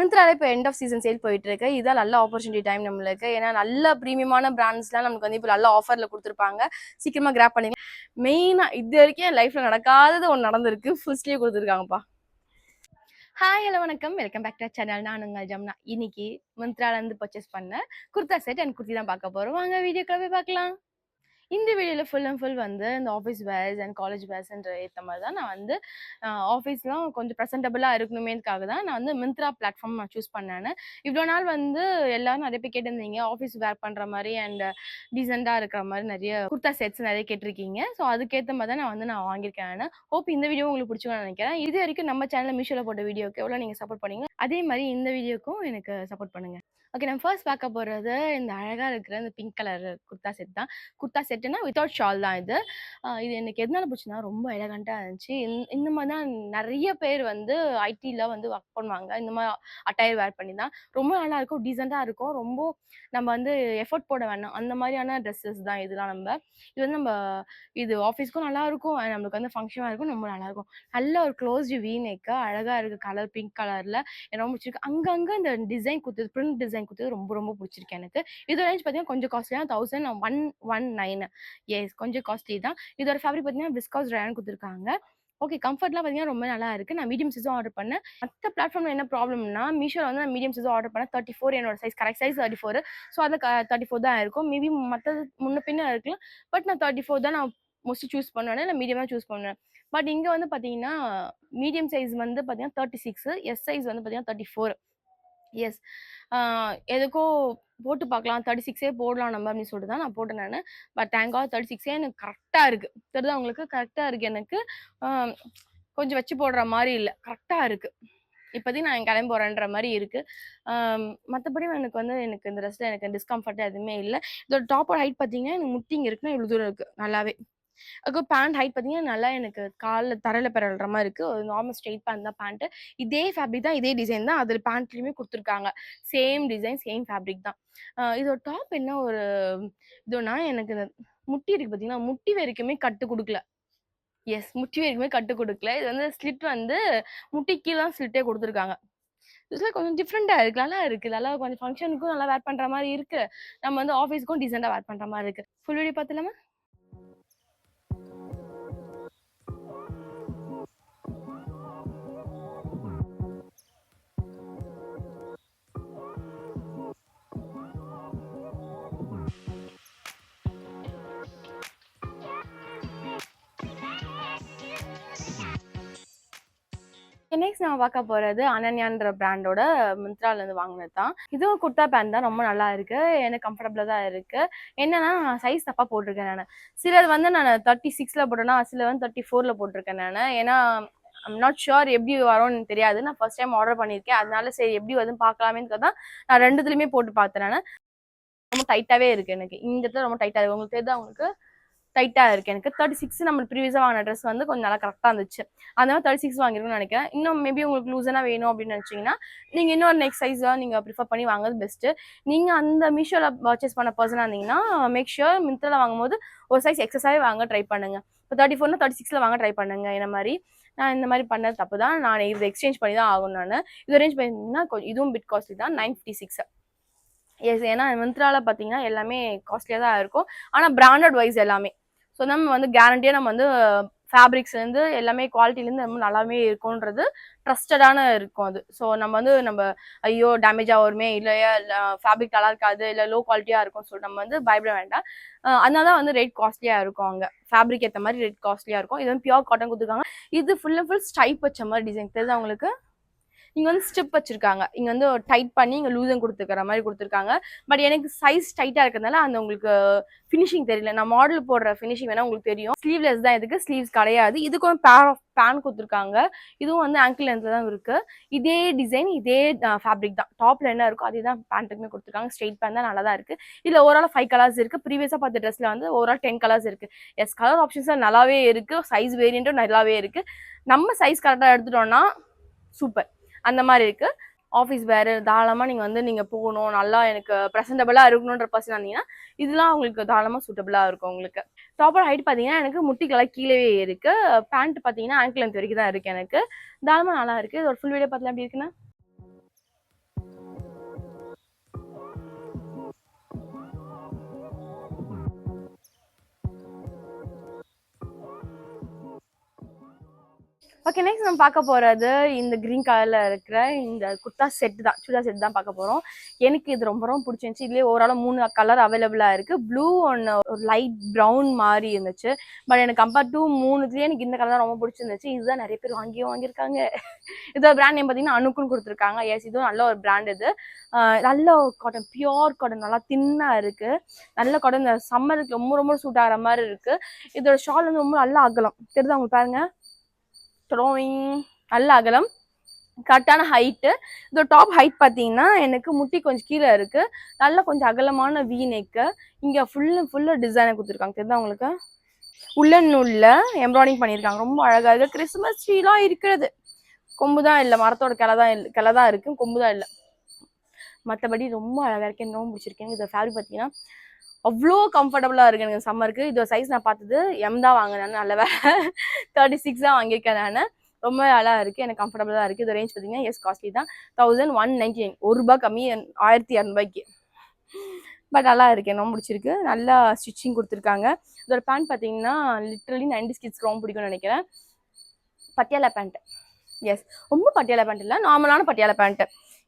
மிந்த்ரால இப்போ end of season sale போயிட்டு இருக்கு. இதான் நல்ல ஆப்பர்ச்சுனிட்டி டைம் நம்மளுக்கு. ஏன்னா நல்ல ப்ரீமியமான பிராண்ட்ஸ்லாம் நமக்கு வந்து இப்போ நல்ல ஆஃபர்ல கொடுத்துருப்பாங்க. சீக்கிரமா கிராப் பண்ணிங்க. மெயினா இது வரைக்கும் என் லைஃப்ல நடக்காதது ஒன்று நடந்திருக்கு. ஃபுல் ஸ்லீவ் கொடுத்துருக்காங்கப்பா. ஹாய் ஹலோ வணக்கம், வெல்கம் பேக் டு சேனல். நான் உங்கள் ஜம்னா. இன்னைக்கு மிந்த்ரால இருந்து பர்ச்சேஸ் பண்ண குர்தா செட் அண்ட் குர்த்தி தான் பார்க்க போறோம். வாங்க வீடியோக்குள்ள போய் பார்க்கலாம். இந்த வீடியோவில் ஃபுல் அண்ட் ஃபுல் வந்து இந்த ஆஃபீஸ் வேர்ஸ் அண்ட் காலேஜ் வேர்ஸ்ன்ற ஏற்ற மாதிரி தான் நான் வந்து ஆஃபீஸ்லாம் கொஞ்சம் ப்ரெசென்டபுளாக இருக்கணுமேதுக்காக தான் நான் வந்து மிந்த்ரா பிளாட்ஃபார்ம் நான் சூஸ் பண்ணேன். இவ்வளோ நாள் வந்து எல்லாரும் நிறைய பேர் கேட்டிருந்தீங்க ஆஃபீஸ் வேர் பண்ணுற மாதிரி அண்ட் டீசெண்டாக இருக்கிற மாதிரி நிறைய குர்த்தா செட்ஸ் நிறைய கேட்டிருக்கீங்க. ஸோ அதுக்கேற்ற மாதிரி தான் நான் வாங்கியிருக்கேன். ஹோப் இந்த வீடியோ உங்களுக்கு பிடிச்சிக்கணும்னு நினைக்கிறேன். இது வரைக்கும் நம்ம சேனலில் மீஷோவில் போட்ட வீடியோக்கு எவ்வளோ நீங்கள் சப்போர்ட் பண்ணீங்க, அதே மாதிரி இந்த வீடியோக்கும் எனக்கு சப்போர்ட் பண்ணுங்கள். ஓகே, நம்ம ஃபர்ஸ்ட் பார்க்க போகிறது இந்த அழகாக இருக்கிற இந்த பிங்க் கலர் குர்த்தா செட் தான். குர்த்தா செட்டுனா வித்தவுட் ஷால் தான் இது. இது எனக்கு எதனால பிடிச்சுன்னா ரொம்ப எலகண்ட்டாக இருந்துச்சு. இந்த மாதிரி தான் நிறைய பேர் வந்து ஐடியில் வந்து ஒர்க் பண்ணுவாங்க. இந்த மாதிரி அட்டையர் வேர் பண்ணி தான் ரொம்ப நல்லா இருக்கும், டீசெண்டாக இருக்கும். ரொம்ப நம்ம வந்து எஃபர்ட் போட வேணாம், அந்த மாதிரியான ட்ரெஸ்ஸஸ் தான் இதெல்லாம். இது வந்து இது ஆஃபீஸ்க்கும் நல்லா இருக்கும், நம்மளுக்கு வந்து ஃபங்க்ஷனாக இருக்கும், ரொம்ப நல்லா இருக்கும். நல்ல ஒரு க்ளோஸ்டு வீ நெக்கு அழகாக இருக்குது, கலர் பிங்க் கலரில் எனக்கு ரொம்ப பிடிச்சிருக்கு. அங்கங்கே இந்த டிசைன் கொடுத்தது, பிரிண்ட் டிசைன் கொடுத்தது ரொம்ப ரொம்ப பிடிச்சிருக்கு எனக்கு. இது ரேஞ்ச் பார்த்தீங்கன்னா கொஞ்சம் காஸ்ட்லியாக 1119. எஸ், கொஞ்சம் காஸ்ட்லி தான். இதோட ஃபேப்ரிக் பார்த்தீங்கன்னா விஸ்காஸ் ரயான் கொடுத்துருக்காங்க. ஓகே, கம்ஃபர்ட்லாம் பார்த்தீங்கன்னா ரொம்ப நல்லா இருக்குது. நான் மீடியம் சைஸும் ஆர்டர் பண்ணேன். மற்ற பிளாட்ஃபார்மில் என்ன ப்ராப்ளம்னா, மீஷோவில் வந்து நான் மீடியம் சைஸும் ஆர்டர் பண்ணேன். 34 என்னோட சைஸ், கரெக்ட் சைஸ் 34. ஸோ அதில் 34 தான் இருக்கும். மேபி மற்றது முன்ன பின்ன இருக்கலாம். பட் நான் 34 தான் நான் மோஸ்ட்லி சூஸ் பண்ணுவேன், இல்லை மீடியமாக சூஸ் பண்ணுவேன். பட் இங்கே வந்து பார்த்தீங்கன்னா மீடியம் சைஸ் வந்து பார்த்தீங்கன்னா 36, எஸ் சைஸ் வந்து பார்த்தீங்கன்னா 34. எஸ், எதுக்கோ போட்டு பார்க்கலாம், 36 போடலாம் நம்ம அப்படின்னு சொல்லிட்டு தான் நான் போட்டேன் நான். பட் தேங்க் காட் 36 எனக்கு கரெக்டாக இருக்குது. தெரியுதா உங்களுக்கு, கரெக்டாக இருக்குது எனக்கு. கொஞ்சம் வச்சு போடுற மாதிரி இல்லை, கரெக்டாக இருக்குது. இப்போதைக்கு நான் கிளம்பி போகிறேன்ற மாதிரி இருக்குது. மற்றபடி எனக்கு இந்த ட்ரெஸ்ஸில் எனக்கு டிஸ்கம்ஃபர்ட்டாக எதுவுமே இல்லை. இதோட டாப்போட ஹைட் பார்த்தீங்கன்னா எனக்கு முட்டிங்க இருக்குன்னா இவ்வளோ தூரம் இருக்குது நல்லாவே. அதுக்கு பேண்ட் ஹைட் பார்த்தீங்கன்னா நல்லா எனக்கு காலில் தரையில் பிறல்ற மாதிரி இருக்குது. ஒரு நார்மல் ஸ்ட்ரெயிட் பேண்ட் தான் பேண்ட்டு. இதே ஃபேப்ரிக் தான், இதே டிசைன் தான் அதில் பேண்ட்லேயுமே கொடுத்துருக்காங்க. சேம் டிசைன், சேம் ஃபேப்ரிக் தான். இதோட டாப் என்ன ஒரு இதுனா, எனக்கு இந்த முட்டி இருக்குது பார்த்தீங்கன்னா, முட்டி வரைக்குமே கட்டு கொடுக்கல. எஸ், முட்டி வரைக்குமே கட்டு கொடுக்கல. இது வந்து ஸ்லிட் வந்து முட்டி கீழே தான் ஸ்லிட்டே கொடுத்துருக்காங்க. இதில் கொஞ்சம் டிஃப்ரெண்ட்டாக இருக்குது, நல்லா இருக்குது. நல்லா கொஞ்சம் ஃபங்க்ஷனுக்கும் நல்லா வேர் பண்ணுற மாதிரி இருக்குது. நம்ம வந்து ஆஃபீஸ்க்கும் டீசெண்டாக வேர் பண்ணுற மாதிரி இருக்குது. Full video பார்த்துலாமா? நெக்ஸ்ட் நான் பார்க்க போகிறது அனன்யான்ற பிராண்டோட மிந்த்ராலேருந்து வாங்கினது தான். இதுவும் குர்த்தா பேண்ட் தான், ரொம்ப நல்லா இருக்குது, எனக்கு கம்ஃபர்டபுளாக தான் இருக்குது. என்னன்னா சைஸ் தப்பாக போட்டிருக்கேன் நான். சிலது வந்து நான் 36 போட்டேன்னா, சில வந்து 34 போட்டிருக்கேன் நான். ஏன்னா ஐம் நாட் ஷுர் எப்படி வரும்னு தெரியாது. நான் ஃபர்ஸ்ட் டைம் ஆர்டர் பண்ணியிருக்கேன், அதனால சரி எப்படி வருதுன்னு பார்க்கலாமேன்னு தான் நான் ரெண்டுத்துலையுமே போட்டு பார்த்தேன் நான். ரொம்ப டைட்டாகவே இருக்குது எனக்கு, இந்த இடத்துல ரொம்ப டைட்டாக இருக்குது. உங்களுக்கு தெரியுதா, உங்களுக்கு டைட்டாக இருக்குது எனக்கு. 36 நம்ம ப்ரீவியஸாக வாங்கின ட்ரெஸ் வந்து கொஞ்சம் நல்லா கரெக்டாக இருந்துச்சு, அதனால 36 வாங்கிருக்குன்னு நினைக்கிறேன். இன்னும் மேபி உங்களுக்கு லூசனாக வேணும் அப்படின்னு நினச்சிங்கன்னா நீங்கள் இன்னொரு நெக்ஸ்ட் சைஸாக நீங்கள் ப்ரிஃபர் பண்ணி வாங்குறது பெஸ்ட்டு. நீங்கள் அந்த மீஷோவில் பர்ச்சேஸ் பண்ண பர்சனாக இருந்தீங்கன்னா மேக் ஷுர் மிந்த்ராவில் வாங்கும்போது ஒரு சைஸ் எக்ஸஸாகவே வாங்க ட்ரை பண்ணுங்கள். இப்போ 34னா 36 வாங்க ட்ரை பண்ணுங்கள். இந்த மாதிரி நான் இந்த மாதிரி பண்ணது தப்பு தான். நான் இது எக்ஸ்சேஞ்ச் பண்ணி தான் ஆகும். நான் இது அரேஞ்ச் பண்ணிங்கன்னா இதுவும் பிட் காஸ்ட்லி தான், 956. எஸ், ஏன்னா மிந்த்ராவில் பார்த்தீங்கன்னா எல்லாமே காஸ்ட்லியாக தான் இருக்கும், ஆனால் பிராண்டட் வைஸ் எல்லாமே. ஸோ நம்ம வந்து கேரண்டியாக நம்ம வந்து ஃபேப்ரிக்ஸ்லேருந்து எல்லாமே குவாலிட்டிலேருந்து ரொம்ப நல்லாவே இருக்கும்ன்றது ட்ரஸ்டடான இருக்கும் அது. ஸோ நம்ம ஐயோ டேமேஜாக வருமே, இல்லையா ஃபேப்ரிக் நல்லா இருக்காது, இல்லை லோ குவாலிட்டியாக இருக்கும் சொல்லிட்டு நம்ம வந்து பயப்பட வேண்டாம். அதனால தான் வந்து ரேட் காஸ்ட்லியாக இருக்கும். அங்கே ஃபேப்ரிக் ஏற்ற மாதிரி ரேட் காஸ்ட்லியாக இருக்கும். இது வந்து பியூர் காட்டன் கொடுத்துருக்காங்க. இது ஃபுல் அண்ட் ஃபுல் ஸ்டைப் வச்ச மாதிரி டிசைன் தெரியுது அவங்களுக்கு. இங்கே வந்து ஸ்டிப் வச்சிருக்காங்க, இங்கே வந்து டைட் பண்ணி இங்கே லூசன் கொடுத்துருக்கிற மாதிரி கொடுத்துருக்காங்க. பட் எனக்கு சைஸ் டைட்டாக இருக்கிறதுனால அந்த உங்களுக்கு ஃபினிஷிங் தெரியல. நான் மாடல் போடுற ஃபினிஷிங் வேணால் உங்களுக்கு தெரியும். ஸ்லீவ்லெஸ் தான், இதுக்கு ஸ்லீவ்ஸ் கிடையாது. இதுக்கு ஒரு பேர் ஆஃப் பேண்ட் கொடுத்துருக்காங்க. இதுவும் வந்து ஆங்கிள் லென்த்தில் தான் இருக்குது. இதே டிசைன், இதே ஃபேப்ரிக் தான். டாப்பில் என்ன இருக்கோ அதே தான் பேண்ட்டுக்குமே கொடுத்துருக்காங்க. ஸ்ட்ரெயிட் பேண்ட் தான், நல்லா தான் இருக்குது. இதில் ஓவரால் 5 கலர்ஸ் இருக்குது. ப்ரீவியஸாக பார்த்த ட்ரெஸ்ஸில் வந்து ஓவரால் 10 கலர்ஸ் இருக்குது. எஸ், கலர் ஆப்ஷன்ஸில் நல்லாவே இருக்குது, சைஸ் வேரியண்ட்டும் நல்லாவே இருக்குது. நம்ம சைஸ் கரெக்டாக எடுத்துட்டோம்னா சூப்பர். அந்த மாதிரி இருக்குது. ஆஃபீஸ் வேறு தாராளமாக நீங்கள் போகணும், நல்லா எனக்கு ப்ரெசென்டபுளாக இருக்கணுன்ற பர்சன் இருந்தீங்கன்னா இதெல்லாம் உங்களுக்கு தாராளமாக சூட்டபுளாக இருக்கும். உங்களுக்கு டாப்பர் ஹைட் பார்த்தீங்கன்னா எனக்கு முட்டிக்கெல்லாம் கீழே இருக்குது. பேண்ட் பார்த்தீங்கன்னா ஆங்கிள் லென்த் வரைக்கும் தான் இருக்குது. எனக்கு தாராளமாக நல்லா இருக்குது. இது ஒரு ஃபுல் வீடியோ பார்த்துலாம் எப்படி இருக்குன்னா ஓகே, நெக்ஸ்ட் நம்ம பார்க்க போகிறது இந்த க்ரீன் கலரில் இருக்கிற இந்த குர்தா செட் தான், சுடிதார் செட் தான் பார்க்க போகிறோம். எனக்கு இது ரொம்ப ரொம்ப பிடிச்சிருந்துச்சி. இதுலேயே ஓவரால் 3 கலர் அவைலபிளாக இருக்குது. ப்ளூ ஒன்று, ஒரு லைட் ப்ரௌன் மாதிரி இருந்துச்சு. பட் எனக்கு கம்பேர் டு 3த்துலேயே எனக்கு இந்த கலர் தான் ரொம்ப பிடிச்சிருந்துச்சு. இதுதான் நிறைய பேர் வாங்கியிருக்காங்க. இதோட பிராண்ட் நேம் பார்த்தீங்கன்னா அனுக்குன்னு கொடுத்துருக்காங்க. எஸ், இதுவும் நல்ல ஒரு பிராண்ட். இது நல்ல காட்டன், பியோர் காட்டன், நல்லா தின்னாக இருக்குது. நல்ல காட்டன், இந்த சம்மருக்கு ரொம்ப ரொம்ப சூட் ஆகிற மாதிரி இருக்குது. இதோட ஷால் வந்து ரொம்ப நல்லா அகலம் தெரியுது உங்களுக்கு பாருங்க. நல்ல அகலம், கரெக்டான ஹைட்டு. இதோட டாப் ஹைட் பார்த்தீங்கன்னா எனக்கு முட்டி கொஞ்சம் கீழே இருக்கு. நல்ல கொஞ்சம் அகலமான வீ நெக்கு. இங்கே ஃபுல்லு டிசைனை கொடுத்துருக்காங்க. தெரியுதா உங்களுக்கு? உள்ளன் நூல்ல எம்ப்ராய்டிங் பண்ணியிருக்காங்க. ரொம்ப அழகா இருக்கு. கிறிஸ்மஸ் ட்ரீலாம் இருக்கிறது. கொம்பு தான் இல்லை, மரத்தோட கிளை தான் இருக்கு, கொம்பு தான் இல்லை. மற்றபடி ரொம்ப அழகா இருக்கு. என்ன ரொம்ப பிடிச்சிருக்கேன். இதோட ஃபேப்ரிக் பார்த்தீங்கன்னா அவ்வளோ கம்ஃபர்டபுளாக இருக்கு எனக்கு சம்மருக்கு. இதோட சைஸ் நான் பார்த்தது எம் தான் வாங்கினேன். நல்ல வேலை 36 தான் வாங்கியிருக்கேன் நான். ரொம்ப நல்லா இருக்குது, எனக்கு கம்ஃபர்டபுளாக இருக்குது. இது ரேஞ்ச் பார்த்தீங்கன்னா எஸ் காஸ்ட்லி தான், 1199, ₹1 கம்மி, 1200. பட் நல்லா இருக்கு, ரொம்ப பிடிச்சிருக்கு. நல்லா ஸ்டிச்சிங் கொடுத்துருக்காங்க. இதோட பேண்ட் பார்த்தீங்கன்னா லிட்ரலி 90s கிட்ஸ்க்கு ரொம்ப பிடிக்கும்னு நினைக்கிறேன். பட்டியாலா பேண்ட். எஸ், ரொம்ப பட்டியாலா பேண்ட் இல்லை, நார்மலான பட்டியாலா பேண்ட்.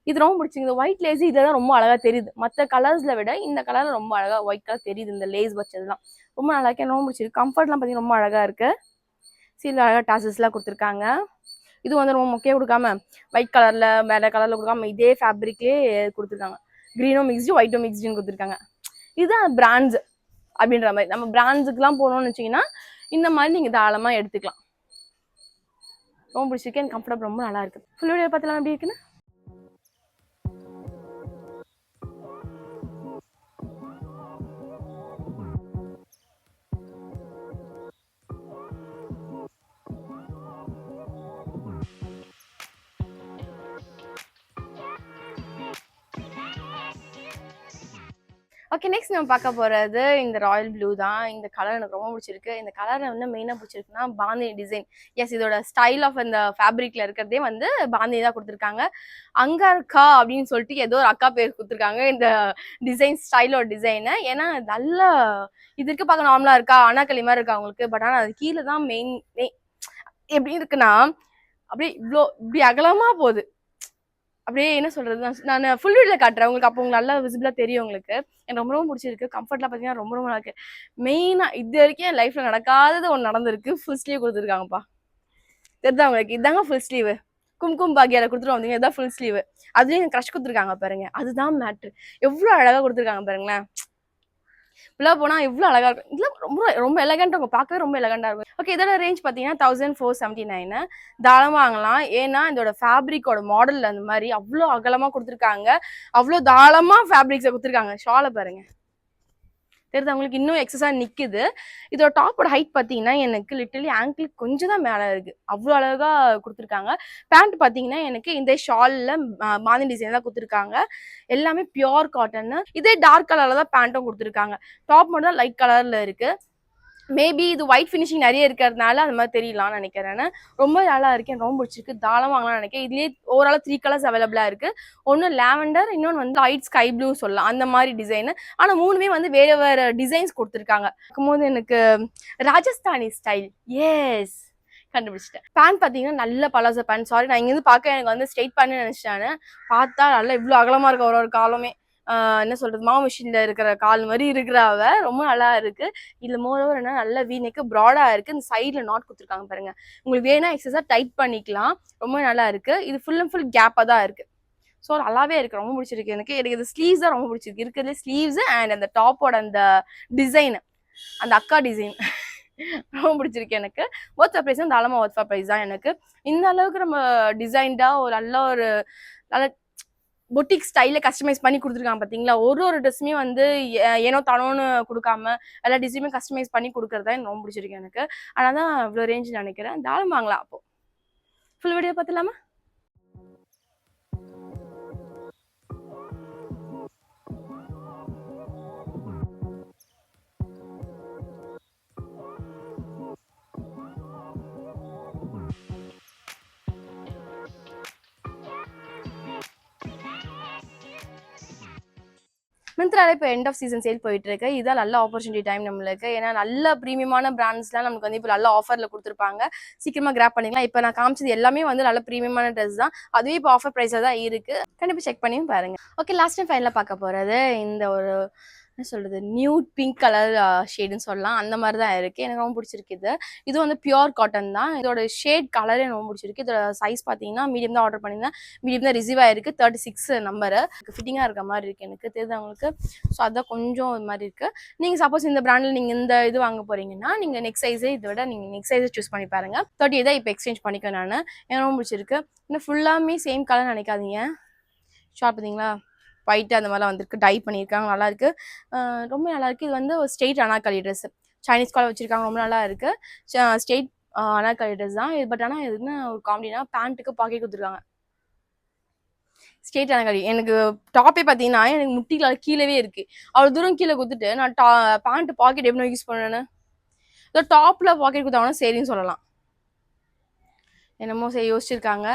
இது ரொம்ப பிடிச்சிங்க. ஒயிட் லேஸ் இதெல்லாம் ரொம்ப அழகாக தெரியுது. மற்ற கலர்ஸில் விட இந்த கலரில் ரொம்ப அழகாக ஒயிட் கலர் தெரியுது. இந்த லேஸ் வச்சதுலாம் ரொம்ப நல்லா இருக்கு, ரொம்ப பிடிச்சிருக்கு. கம்ஃபர்ட்லாம் பார்த்தீங்கன்னா ரொம்ப அழகாக இருக்குது. சீல அழகாக டாசஸ்லாம் கொடுத்துருக்காங்க. இது வந்து ரொம்ப முக்கியம் கொடுக்காம ஒயிட் கலரில் வேறு கலரில் கொடுக்காம இதே ஃபேப்ரிக்லேயே கொடுத்துருக்காங்க. க்ரீனோ மிக்ஸ்டு ஒயிட்டோ மிக்ஸ்டுன்னு கொடுத்துருக்காங்க. இதுதான் பிராண்ட்ஸ் அப்படின்ற மாதிரி. நம்ம பிராண்ட்ஸுக்குலாம் போகணும்னு வச்சிங்கன்னா இந்த மாதிரி நீங்கள் தாராளமாக எடுத்துக்கலாம். ரொம்ப பிடிச்சிருக்கு, எனக்கு கம்ஃபர்டபுள் ரொம்ப நல்லா இருக்குது. ஃபுல் வீடியோ பார்த்துலாம் எப்படி இருக்குன்னு. ஓகே, நெக்ஸ்ட் நம்ம பார்க்க போகிறது இந்த ராயல் ப்ளூ தான். இந்த கலர் எனக்கு ரொம்ப பிடிச்சிருக்கு. இந்த கலரை வந்து மெயினாக பிடிச்சிருக்குன்னா பாந்தி டிசைன். எஸ், இதோட ஸ்டைல் ஆஃப் இந்த ஃபேப்ரிக்கில் இருக்கிறதே வந்து பாந்தி தான் கொடுத்துருக்காங்க. அங்கே இருக்கா அப்படின்னு சொல்லிட்டு ஏதோ ஒரு அக்கா பேர் கொடுத்துருக்காங்க இந்த டிசைன், ஸ்டைலோட டிசைனை. ஏன்னா நல்லா இதுக்கு பார்க்க நார்மலாக இருக்கா, அனாக்களி மாதிரி இருக்கா அவங்களுக்கு. பட் ஆனால் அது கீழே தான் மெயின் எப்படி இருக்குன்னா அப்படியே இப்படி அகலமாக போகுது. அப்படியே என்ன சொல்றது, நான் ஃபுல் வீடியோல காட்டுறேன் உங்களுக்கு, அப்போ உங்களுக்கு நல்லா விசிபிளா தெரியும் உங்களுக்கு. எனக்கு ரொம்ப ரொம்ப பிடிச்சிருக்கு. கம்ஃபர்ட்லாம் பார்த்தீங்கன்னா ரொம்ப ரொம்ப நல்லா இருக்கு. மெயினா இது வரைக்கும் என் லைஃப்ல நடக்காதது ஒன்று நடந்திருக்கு. ஃபுல் ஸ்லீவ் கொடுத்துருக்காங்கப்பா. தெரியுதா உங்களுக்கு? இதாங்க ஃபுல் ஸ்லீவ். கும்கும் பாகியால கொடுத்துட்டு வந்தீங்க, இதான் ஃபுல் ஸ்லீவ். அதுலேயும் க்ரஷ் கொடுத்துருக்காங்க பாருங்க, அதுதான் மேட்ரு. எவ்வளோ அழகா கொடுத்துருக்காங்க பாருங்களேன். உள்ள போனா இவ்வளோ அழகா இருக்கும். இதெல்லாம் ரொம்ப ரொம்ப எலகண்டா இருக்கும், பார்க்கவே ரொம்ப எலகண்டா இருக்கும். ஓகே, இதோட ரேஞ்ச் பார்த்தீங்கன்னா 1479. தாராளமாக வாங்கலாம். ஏன்னா இதோட ஃபேப்ரிக்கோட மாடல் அந்த மாதிரி அவ்வளோ அகலமாக கொடுத்துருக்காங்க. அவ்வளோ தாராளமாக ஃபேப்ரிக்ஸை கொடுத்துருக்காங்க. ஷாலை பாருங்க, தெரியுது அவங்களுக்கு, இன்னும் எக்ஸஸாக நிற்குது. இதோட டாப்போட ஹைட் பார்த்தீங்கன்னா எனக்கு லிட்டரலி ஆங்கிள் கொஞ்சம் தான் மேலே இருக்குது. அவ்வளோ அழகாக கொடுத்துருக்காங்க. பேண்ட் பார்த்தீங்கன்னா எனக்கு இந்த ஷாலில் மாதிரி டிசைன் தான் கொடுத்துருக்காங்க. எல்லாமே பியோர் காட்டன்னு. இதே டார்க் கலரில் தான் பேண்ட்டும் கொடுத்துருக்காங்க. டாப் மட்டும் தான் லைட் கலரில் இருக்குது. மேபி இது ஒயிட் ஃபினிஷிங் நிறைய இருக்கிறதுனால அந்த மாதிரி தெரியலாம்னு நினைக்கிறேன். ரொம்ப நல்லா இருக்கு, ரொம்ப பிடிச்சிருக்கு. தாராளமாக வாங்கலாம்னு நினைக்கிறேன். இதுலேயே ஓவரால் 3 கலர்ஸ் அவைலபிளாக இருக்குது. ஒன்று லாவெண்டர், இன்னொன்று வந்து லைட் ஸ்கை ப்ளூ சொல்லலாம், அந்த மாதிரி டிசைனு. ஆனால் 3மே வந்து வேறு வேறு டிசைன்ஸ் கொடுத்துருக்காங்க. இருக்கும்போது எனக்கு ராஜஸ்தானி ஸ்டைல், எஸ் கண்டுபிடிச்சிட்டேன். பேண்ட் பார்த்தீங்கன்னா நல்ல பலாசோ பேண்ட். சாரி, நான் இங்கேருந்து பார்க்க எனக்கு வந்து ஸ்ட்ரெயிட் பேண்ட் நினச்சிட்டானு பார்த்தா நல்லா இவ்வளோ அகலமாக இருக்க ஒரு காலமே. என்ன சொல்றது, மாவு மிஷின்ல இருக்கிற கால் மாதிரி இருக்கிற அவ ரொம்ப நல்லா இருக்கு. இதுல மோரோவர் என்ன நல்ல வீனெக்கு ப்ராடா இருக்கு. இந்த சைட்ல நாட் கொடுத்துருக்காங்க பாருங்க. உங்களுக்கு வேணா எக்ஸஸா டைட் பண்ணிக்கலாம். ரொம்ப நல்லா இருக்கு. இது ஃபுல் அண்ட் ஃபுல் கேப்பா தான் இருக்கு. ஸோ நல்லாவே இருக்கு, ரொம்ப பிடிச்சிருக்கு எனக்கு. எனக்கு இது ஸ்லீவ்ஸ் தான் ரொம்ப பிடிச்சிருக்கு. இருக்கிறதுல ஸ்லீவ்ஸ் அண்ட் அந்த டாப்போட அந்த டிசைன், அந்த அக்கா டிசைன் ரொம்ப பிடிச்சிருக்கு எனக்கு. ஒர்த் ஃபார் ப்ரைஸ், தாராளமா ஒர்த் ஃபார் ப்ரைஸ் தான் எனக்கு. இந்த அளவுக்கு நம்ம டிசைன்டா ஒரு நல்ல பொட்டிக் ஸ்டைல கஸ்டமைஸ் பண்ணி கொடுத்துருக்காங்க பார்த்தீங்களா. ஒரு ட்ரெஸ்ஸுமே வந்து ஏனோ தானோன்னு கொடுக்காம எல்லா டிசைனுமே கஸ்டமைஸ் பண்ணி கொடுக்குறது தான் எனக்கு ரொம்ப பிடிச்சிருக்கு எனக்கு. ஆனால் தான் இவ்வளோ ரேஞ்ச் நினைக்கிறேன். தாராளமாக வாங்கலாம். அப்போ ஃபுல் வீடியோ பார்த்துலாமா? மிந்த்ரால இப்போ எண்ட் ஆஃப் சீசன் சேல் போயிட்டு இருக்கு. இதான் நல்ல ஆப்பர்ச்சுனிட்டி டைம் நம்மளுக்கு. ஏன்னா நல்ல ப்ரீமியமான பிராண்ட்ஸ்லாம் நமக்கு வந்து இப்போ நல்ல ஆஃபர்ல கொடுத்துருப்பாங்க. சீக்கிரமா கிராப் பண்ணிக்கலாம். இப்போ நான் காமிச்சது எல்லாமே வந்து நல்ல ப்ரீமியமான ட்ரெஸ் தான். அதுவே இப்போ ஆஃபர் ப்ரைஸில் தான் இருக்கு. கண்டிப்பாக செக் பண்ணியும் பாருங்க. ஓகே, லாஸ்ட் டைம் ஃபைனலாக பார்க்க போகிறது இந்த ஒரு என்ன சொல்றது, நியூட் பிங்க் கலர் ஷேடுன்னு சொல்லலாம். அந்த மாதிரி தான் இருக்கு. எனக்கு ரொம்ப பிடிச்சிருக்கு. இது வந்து பியூர் காட்டன் தான். இதோட ஷேட் கலரே எனக்கு ரொம்ப பிடிச்சிருக்கு. இதோட சைஸ் பார்த்தீங்கன்னா மீடியம் தான் ஆர்டர் பண்ணியிருந்தேன். மீடியம் தான் ரிசீவ் ஆயிருக்கு. 36 நம்பரு ஃபிட்டிங்காக இருக்க மாதிரி இருக்கு எனக்கு தெரிஞ்சவங்களுக்கு. ஸோ அதான் கொஞ்சம் இது மாதிரி இருக்கு. நீங்கள் சப்போஸ் இந்த பிராண்டில் நீங்கள் இந்த இது வாங்க போறீங்கன்னா நீங்கள் நெக்ஸ்ட் சைஸே இதை விட நீங்கள் நெக்ஸ்ட் சைஸை சூஸ் பண்ணி பாருங்க. 30 தான் இப்போ எக்ஸ்சேஞ்ச் பண்ணிக்கேன் நான். எனக்கு ரொம்ப பிடிச்சிருக்கு. இன்னும் ஃபுல்லாமே சேம் கலர் நினைக்காதீங்க. ஷார்ட் பார்த்தீங்களா, ஒயிட் அந்த மாதிரிலாம் வந்திருக்கு. டை பண்ணியிருக்காங்க, நல்லா இருக்கு. ரொம்ப நல்லா இருக்கு. இது வந்து ஒரு straight Anarkali dress. Chinese collar வச்சிருக்காங்க, ரொம்ப நல்லா இருக்கு. ஸ்ட்ரெயிட் அனார்கலி ட்ரெஸ் தான் இது. பட் ஆனால் இது என்ன ஒரு காமெடினா பேண்ட்டுக்கு பாக்கெட் கொடுத்துருக்காங்க. ஸ்ட்ரெயிட் அனார்கலி. எனக்கு டாப்பே பார்த்தீங்கன்னா எனக்கு முட்டில கீழவே இருக்கு. அவ்வளோ தூரம் கீழே கொடுத்துட்டு நான் பேண்ட் பாக்கெட் எப்படி யூஸ் பண்ணேன்னு இதோ டாப்ல பாக்கெட் கொடுத்தாங்கன்னா சரின்னு சொல்லலாம். என்னமோ சரி யோசிச்சிருக்காங்க.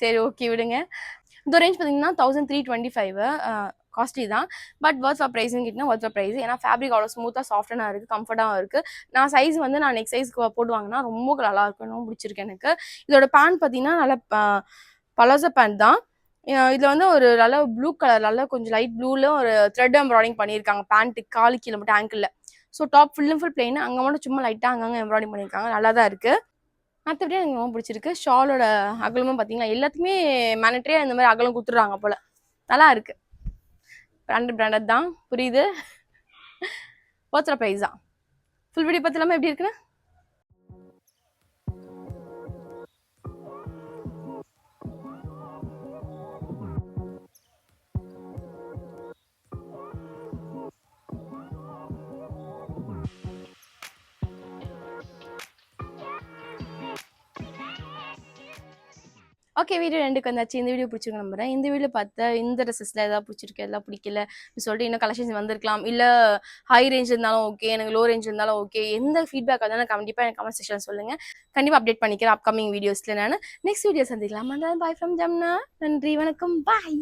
சரி ஓகே விடுங்க. இந்த ரேஞ்ச் பார்த்தீங்கன்னா 1325 காஸ்ட்லி தான். பட் வர்த் ஆஃப் ப்ரைஸ்னு கேட்டிங்கன்னா வர்த் ஆஃப் ப்ரைஸ். ஏன்னா ஃபேப்ரிக் அவ்வளோ ஸ்மூத்தாக சாஃப்டாக இருக்குது, கம்ஃபர்ட்டாகவும் இருக்குது. நான் சைஸ் வந்து நான் நெக்ஸ்ட் சைஸ்க்கு போடுவாங்கன்னா ரொம்ப நல்லா இருக்கும். ரொம்ப பிடிச்சிருக்கு எனக்கு. இதோட பேண்ட் பார்த்தீங்கன்னா நல்ல பலாசோ பேண்ட் தான். இதில் வந்து ஒரு நல்ல ப்ளூ கலர், நல்ல கொஞ்சம் லைட் ப்ளூவில் ஒரு த்ரெட் எம்ப்ராய்டிங் பண்ணியிருக்காங்க பேண்ட்டு காலு கீழே மட்டும் ஆங்கிளில். So top full and full plain, அங்கே மட்டும் சும்மா லைட்டாக அங்கங்கே எம்ப்ராய்டிங் பண்ணியிருக்காங்க. நல்லா தான் இருக்குது. மற்றபடி எனக்கு ரொம்ப பிடிச்சிருக்கு. ஷாலோட அகலமும் பார்த்தீங்கன்னா எல்லாத்துக்குமே மேனட்ரியாக இந்த மாதிரி அகலம் கொடுத்துட்றாங்க போல். நல்லா இருக்கு. பிராண்டட் தான், புரியுது. ஒர்த் ஆஃப் ப்ரைஸ் தான். ஃபுல் வீடியோ பார்த்து எல்லாமே எப்படி இருக்குன்னு ஓகே, வீடியோ ரெண்டுக்கு வந்தாச்சு. இந்த வீடியோ பிடிச்சிருக்கு நம்புறேன். இந்த வீடியோ பார்த்து இந்த ட்ரெஸ்ஸில் எதாவது பிடிச்சிருக்கு, எதாவது பிடிக்கல சொல்லிட்டு இன்னும் கலெக்ஷன்ஸ் வந்திருக்கலாம். இல்லை ஹை ரேஞ்ச் இருந்தாலும் ஓகே, எனக்கு லோ ரேஞ்ச் இருந்தாலும் ஓகே. எந்த ஃபீட்பேக் இருந்தாலும் கண்டிப்பாக எனக்கு கமெண்ட் செக்ஷன் சொல்லுங்கள். கண்டிப்பாக அப்டேட் பண்ணிக்கிறேன் அப்கமிங் வீடியோஸில். நான் நெக்ஸ்ட் வீடியோ சந்திக்கலாம். Bye from Zamana. நன்றி, வணக்கம், பாய்.